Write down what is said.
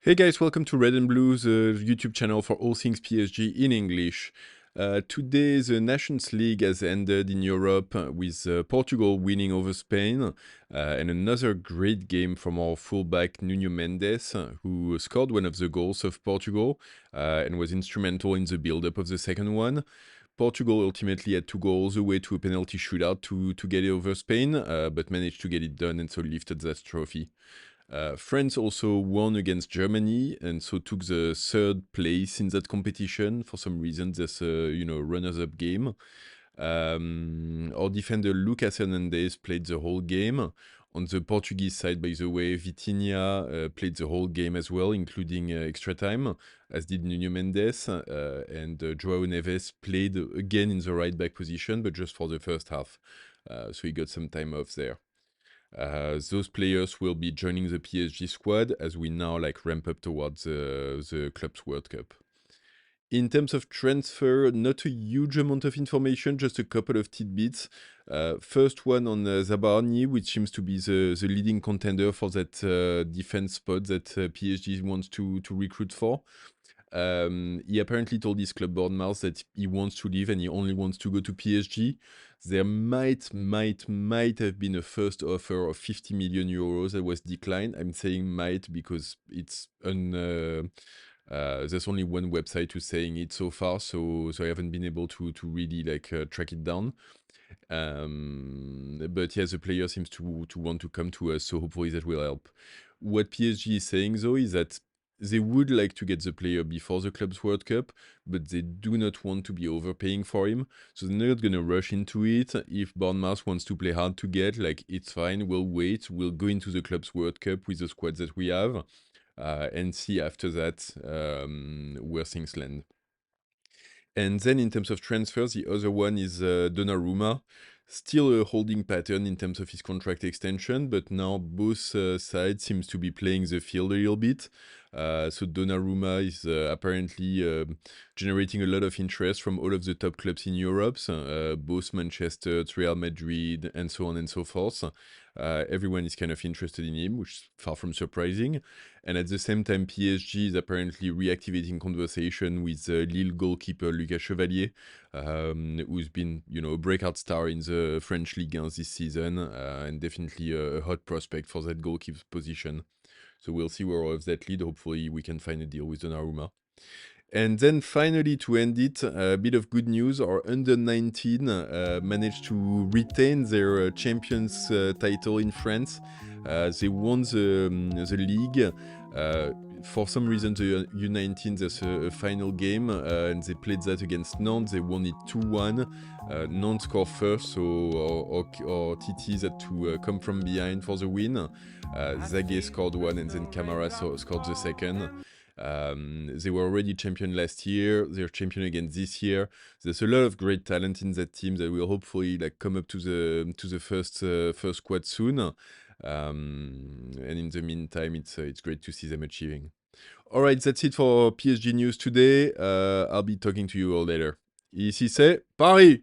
Hey guys, welcome to Red and Blue's YouTube channel for all things PSG in English. Today, the Nations League has ended in Europe with Portugal winning over Spain and another great game from our fullback Nuno Mendes, who scored one of the goals of Portugal and was instrumental in the build-up of the second one. Portugal ultimately had to go all the way to a penalty shootout to get it over Spain, but managed to get it done and so lifted that trophy. France also won against Germany and so took the third place in that competition. For some reason, there's a runners-up game. Our defender Lucas Hernandez played the whole game. On the Portuguese side, by the way, Vitinha played the whole game as well, including extra time, as did Nuno Mendes. And João Neves played again in the right back position, but just for the first half. So he got some time off there. Those players will be joining the PSG squad as we now ramp up towards the Clubs World Cup. In terms of transfer, not a huge amount of information, just a couple of tidbits. First one on Zabarnyi, which seems to be the leading contender for that defense spot that PSG wants to recruit for. He apparently told his club Bournemouth that he wants to leave and he only wants to go to PSG. There might have been a first offer of 50 million euros that was declined. I'm saying might because it's there's only one website who's saying it so far, so I haven't been able to really track it down. But yeah, the player seems to want to come to us, so hopefully that will help. What PSG is saying though is that they would like to get the player before the Clubs World Cup, but they do not want to be overpaying for him. So they're not going to rush into it. If Bournemouth wants to play hard to get, it's fine, we'll wait. We'll go into the Clubs World Cup with the squad that we have and see after that where things land. And then in terms of transfers, the other one is Donnarumma. Still a holding pattern in terms of his contract extension, but now both sides seems to be playing the field a little bit. So Donnarumma is apparently generating a lot of interest from all of the top clubs in Europe, both Manchester, Real Madrid, and so on and so forth. Everyone is kind of interested in him, which is far from surprising. And at the same time, PSG is apparently reactivating conversation with Lille goalkeeper Lucas Chevalier, who's been, a breakout star in the French Ligue 1 this season, and definitely a hot prospect for that goalkeeper position. So we'll see where all of that lead. Hopefully we can find a deal with Donnarumma. And then finally, to end it, a bit of good news. Our under-19 managed to retain their champions title in France. They won the league. For some reason, the U19s, there's a final game, and they played that against Nantes. They won it 2-1. Nantes scored first, so our TTs had to come from behind for the win. Zague scored one, and then Camara scored the second. They were already champion last year. They're champion again this year. There's a lot of great talent in that team that will hopefully come up to the first squad soon. And in the meantime, it's great to see them achieving. All right, that's it for PSG news today. I'll be talking to you all later. Ici c'est Paris.